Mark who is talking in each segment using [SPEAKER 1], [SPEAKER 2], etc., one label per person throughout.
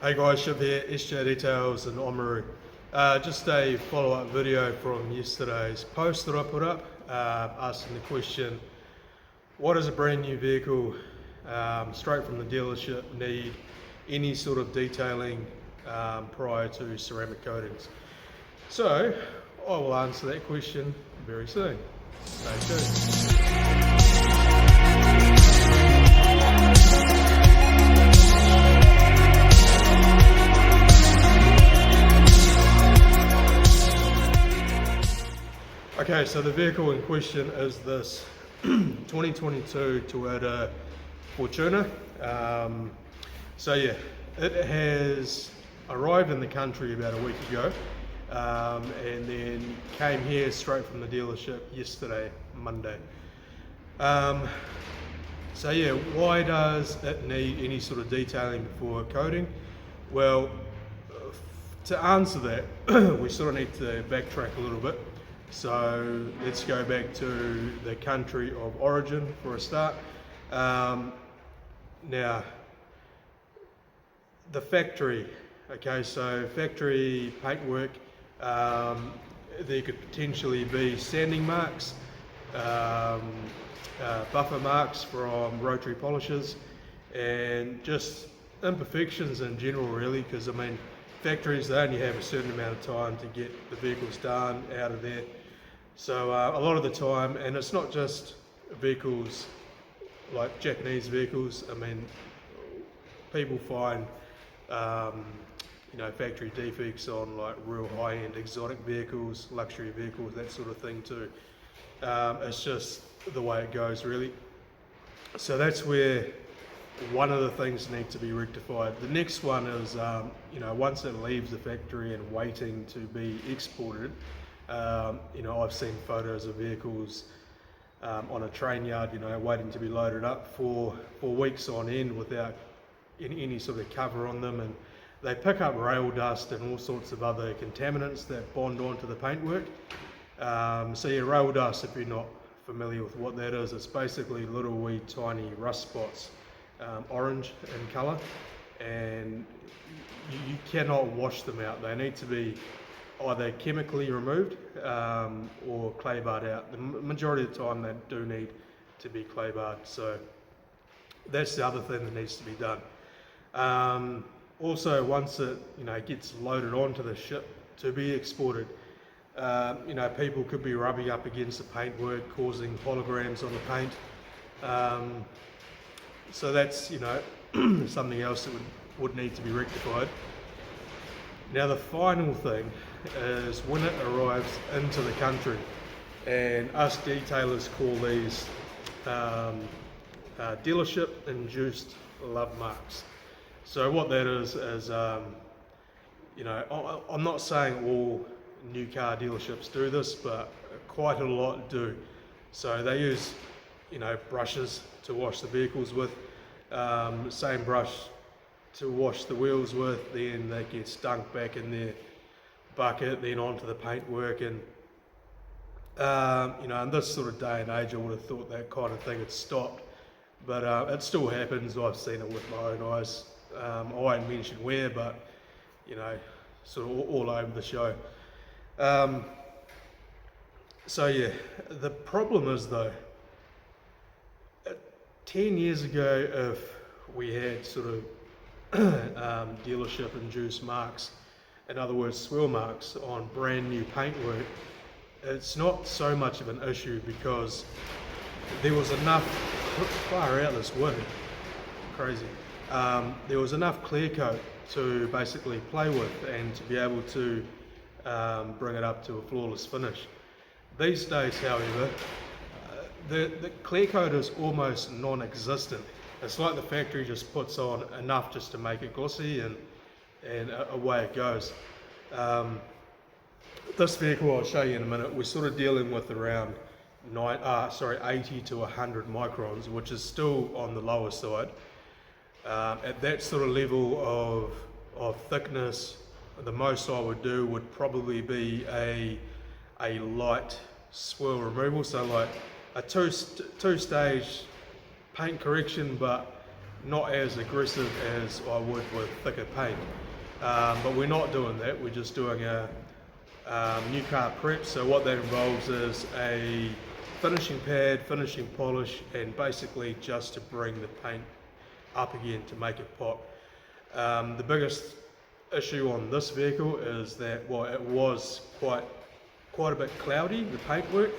[SPEAKER 1] Hey guys, Shiv here, SJ Details and Oamaru. Just a follow-up video from yesterday's post that I put up, asking the question, what does a brand new vehicle straight from the dealership need any sort of detailing prior to ceramic coatings? So, I will answer that question very soon. Stay tuned. Okay, so the vehicle in question is this 2022 Toyota Fortuner. So yeah, it has arrived in the country about a week ago, and then came here straight from the dealership yesterday, Monday. So yeah, why does it need any sort of detailing before coating? Well, to answer that, we sort of need to backtrack a little bit. So let's go back to the country of origin for a start. Now, the factory, okay, so factory paintwork, there could potentially be sanding marks, buffer marks from rotary polishers, and just imperfections in general really, because I mean, factories, they only have a certain amount of time to get the vehicles done out of there. So a lot of the time, and it's not just vehicles like Japanese vehicles, I mean, people find factory defects on like real high-end exotic vehicles, luxury vehicles, that sort of thing too. It's just the way it goes really. So that's where one of the things need to be rectified. The next one is, once it leaves the factory and waiting to be exported, I've seen photos of vehicles on a train yard, waiting to be loaded up for weeks on end without any sort of cover on them, and they pick up rail dust and all sorts of other contaminants that bond onto the paintwork. So yeah, rail dust, if you're not familiar with what that is, it's basically little wee tiny rust spots, orange in colour, and you cannot wash them out. They need to be either chemically removed or clay barred out. The majority of the time they do need to be clay barred, so that's the other thing that needs to be done. Also, once it gets loaded onto the ship to be exported, people could be rubbing up against the paintwork, causing holograms on the paint. So that's something else that would need to be rectified. Now the final thing is when it arrives into the country, and us detailers call these dealership induced love marks. So what that is I'm not saying all new car dealerships do this, but quite a lot do. So they use brushes to wash the vehicles with, same brush to wash the wheels with, then they get dunked back in their bucket, then onto the paintwork, and in this sort of day and age I would have thought that kind of thing had stopped, but it still happens. I've seen it with my own eyes. I won't mention where, but sort of all over the show. So yeah, the problem is though, 10 years ago, if we had sort of dealership induced marks, in other words swirl marks on brand new paintwork, it's not so much of an issue because there was enough, far out this wind, crazy, there was enough clear coat to basically play with and to be able to bring it up to a flawless finish. These days, however, the clear coat is almost non-existent. It's like the factory just puts on enough just to make it glossy, and away it goes. This vehicle I'll show you in a minute, we're sort of dealing with around 80 to 100 microns, which is still on the lower side. At that sort of level of thickness, the most I would do would probably be a light swirl removal, so like a two-stage paint correction, but not as aggressive as I would with thicker paint. But we're not doing that, we're just doing a new car prep. So what that involves is a finishing pad, finishing polish, and basically just to bring the paint up again to make it pop. The biggest issue on this vehicle is that, well, it was quite a bit cloudy, the paintwork.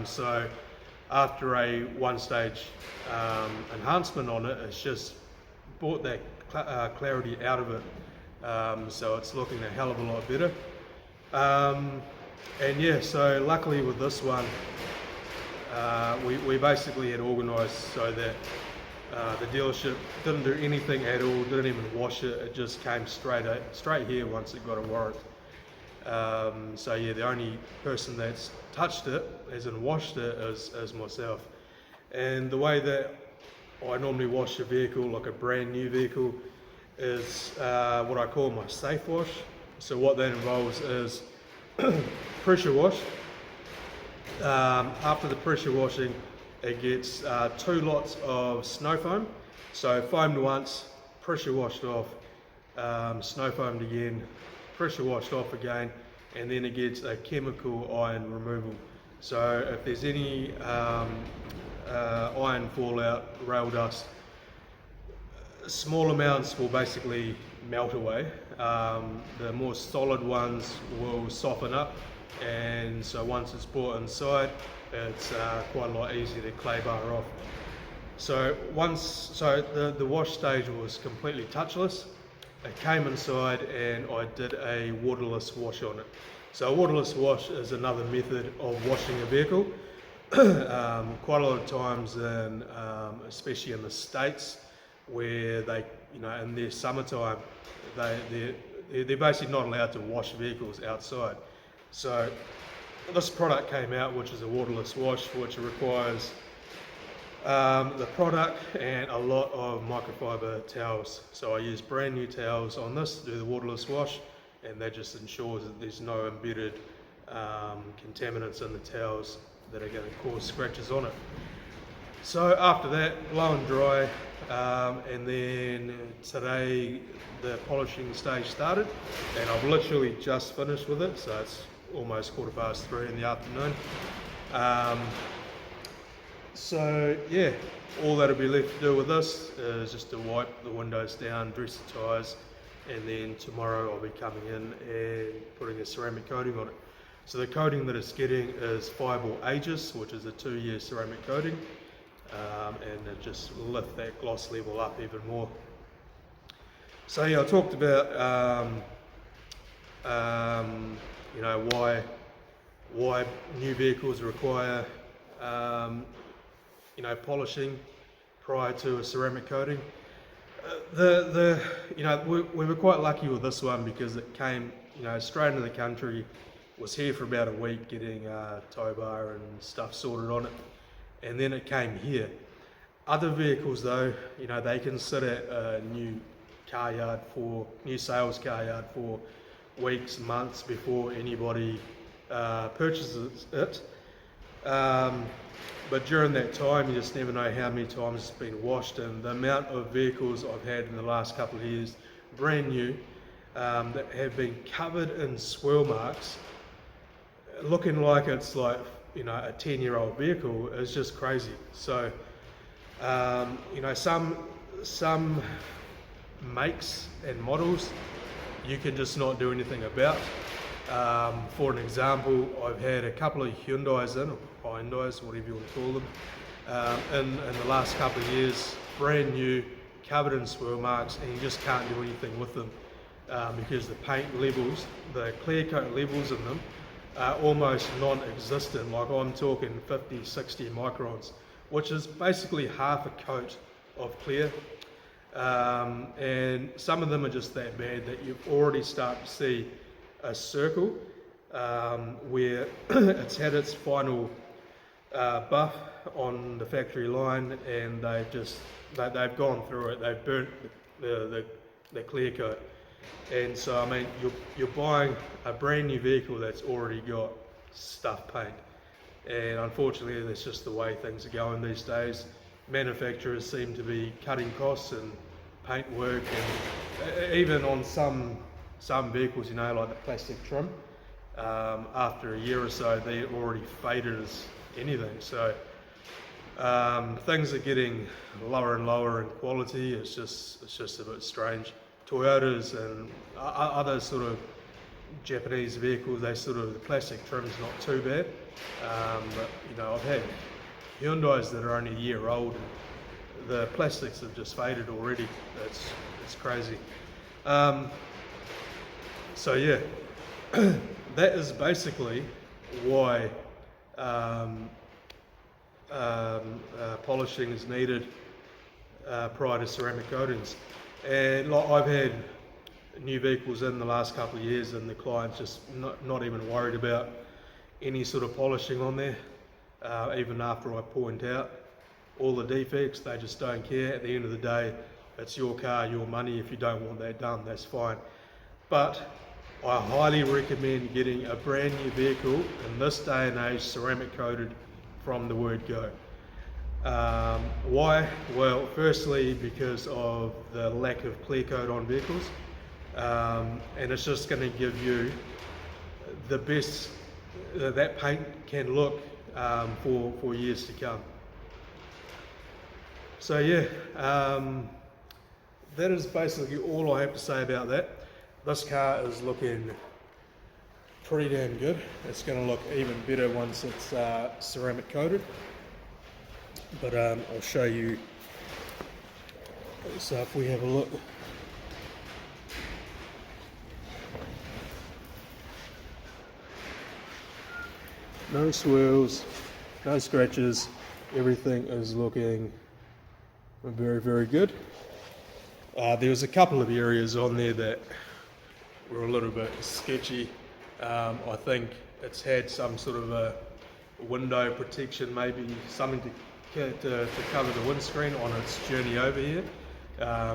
[SPEAKER 1] So after a one-stage enhancement on it, it's just brought that clarity out of it. So it's looking a hell of a lot better. And yeah, so luckily with this one, we basically had organised so that the dealership didn't do anything at all, didn't even wash it, it just came straight here once it got a warrant. So yeah, the only person that's touched it, as in washed it, is myself. And the way that I normally wash a vehicle, like a brand new vehicle, is what I call my safe wash. So what that involves is pressure wash. After the pressure washing, it gets 2 lots of snow foam. So foamed once, pressure washed off, snow foamed again, pressure washed off again, and then it gets a chemical iron removal. So if there's any iron fallout, rail dust, small amounts will basically melt away. The more solid ones will soften up, and so once it's brought inside, it's quite a lot easier to clay bar off. So the wash stage was completely touchless. It came inside and I did a waterless wash on it. So a waterless wash is another method of washing a vehicle. Quite a lot of times, especially in the States, where they, in their summertime, they're basically not allowed to wash vehicles outside. So this product came out, which is a waterless wash, which requires the product and a lot of microfiber towels. So I use brand new towels on this to do the waterless wash, and that just ensures that there's no embedded contaminants in the towels that are going to cause scratches on it. So after that, blow and dry, and then today the polishing stage started, and I've literally just finished with it, so it's almost 3:15 in the afternoon. So yeah, all that'll be left to do with this is just to wipe the windows down, dress the tyres, and then tomorrow I'll be coming in and putting a ceramic coating on it. So the coating that it's getting is Fireball Aegis, which is a 2-year ceramic coating, and it just lift that gloss level up even more. So yeah, I talked about why new vehicles require polishing prior to a ceramic coating. We were quite lucky with this one because it came straight into the country, was here for about a week getting tow bar and stuff sorted on it, and then it came here. Other vehicles though, they can sit at a new sales car yard for weeks, months before anybody purchases it. But during that time, you just never know how many times it's been washed, and the amount of vehicles I've had in the last couple of years, brand new, that have been covered in swirl marks, looking like it's like a 10-year-old vehicle, is just crazy. So some makes and models you can just not do anything about. For an example, I've had a couple of Hyundais or Hyundais, whatever you want to call them, in the last couple of years, brand new, covered in swirl marks, and you just can't do anything with them because the paint levels, the clear coat levels in them are almost non-existent. Like I'm talking 50, 60 microns, which is basically half a coat of clear. And some of them are just that bad that you've already started to see a circle where it's had its final buff on the factory line, and they've gone through it, they've burnt the clear coat. And so I mean, you're buying a brand new vehicle that's already got stuff paint, and unfortunately that's just the way things are going these days. manufacturers seem to be cutting costs and paint work, and even on some vehicles, you know, like the plastic trim, after a year or so, they're already faded as anything. So things are getting lower and lower in quality. It's just a bit strange. Toyotas and other sort of Japanese vehicles, the plastic trim's not too bad. But you know, I've had Hyundais that are only a year old. The plastics have just faded already. It's crazy. So yeah, that is basically why polishing is needed prior to ceramic coatings. And like, I've had new vehicles in the last couple of years, and the client's just not even worried about any sort of polishing on there. Even after I point out all the defects, they just don't care. At the end of the day, it's your car, your money. If you don't want that done, that's fine. But I highly recommend getting a brand new vehicle in this day and age ceramic coated from the word go. Why? Well, firstly, because of the lack of clear coat on vehicles, and it's just going to give you the best that paint can look for years to come. So yeah, that is basically all I have to say about that. This car is looking pretty damn good. It's going to look even better once it's ceramic coated. But I'll show you. So if we have a look, no swirls, no scratches, everything is looking very, very good. There was a couple of areas on there that were a little bit sketchy. I think it's had some sort of a window protection, maybe something to cover the windscreen on its journey over here.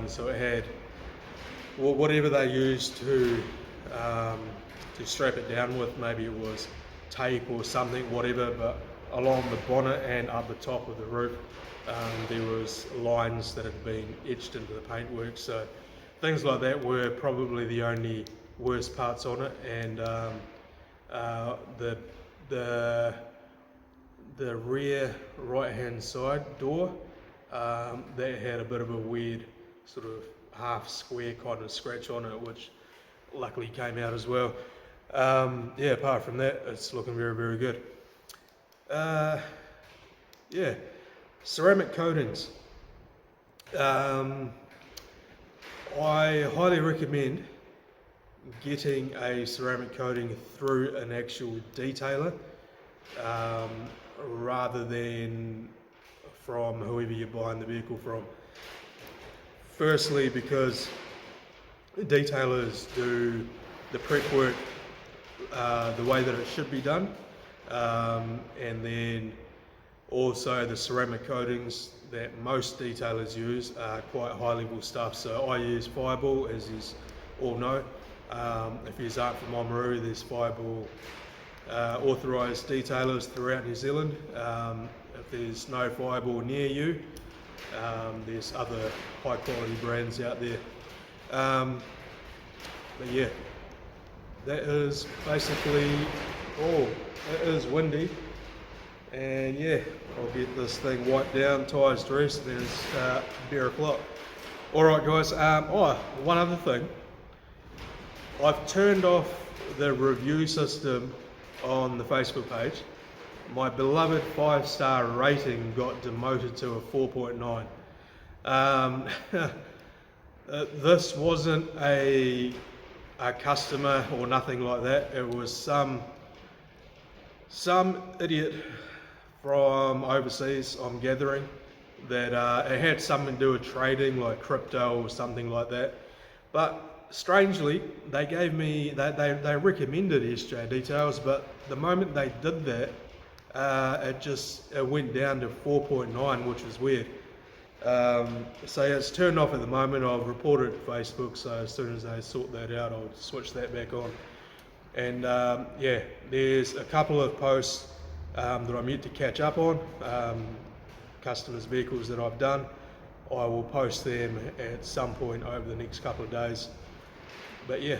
[SPEAKER 1] So it had whatever they used to strap it down with. Maybe it was tape or something, whatever, but along the bonnet and up the top of the roof, there was lines that had been etched into the paintwork. So things like that were probably the only worst parts on it. And the rear right hand side door, that had a bit of a weird sort of half square kind of scratch on it, which luckily came out as well. Yeah, apart from that, it's looking very, very good. Yeah, ceramic coatings. I highly recommend getting a ceramic coating through an actual detailer, rather than from whoever you're buying the vehicle from. Firstly, because detailers do the prep work the way that it should be done, and then also the ceramic coatings that most detailers use are quite high level stuff. So I use Fireball, as you all know. If you aren't from Oamaru, there's Fireball authorised detailers throughout New Zealand. If there's no Fireball near you, there's other high quality brands out there. But yeah, that is basically all. It is windy, and yeah, I'll get this thing wiped down, tyres dressed, and it's bare o'clock. Alright guys, one other thing. I've turned off the review system on the Facebook page. My beloved 5-star rating got demoted to a 4.9. This wasn't a customer or nothing like that. It was some idiot from overseas, I'm gathering, that it had something to do with trading, like crypto or something like that. But strangely, they gave me, they recommended SJ Details, but the moment they did that, it went down to 4.9, which is weird. So yeah, it's turned off at the moment. I've reported it to Facebook, so as soon as they sort that out, I'll switch that back on. And yeah, there's a couple of posts that I'm yet to catch up on. A customers' vehicles that I've done. I will post them at some point over the next couple of days. But yeah,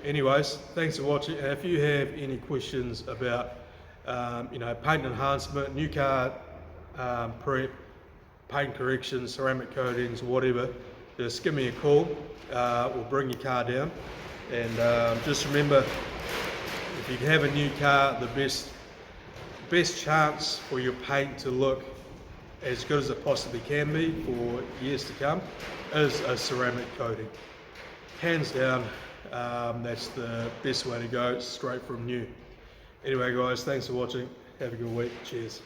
[SPEAKER 1] anyways, thanks for watching. And if you have any questions about paint enhancement, new car prep, paint corrections, ceramic coatings, whatever, just give me a call. We'll bring your car down. And just remember, if you have a new car, the best chance for your paint to look as good as it possibly can be for years to come is a ceramic coating. Hands down, that's the best way to go, straight from new. Anyway guys, thanks for watching. Have a good week. Cheers.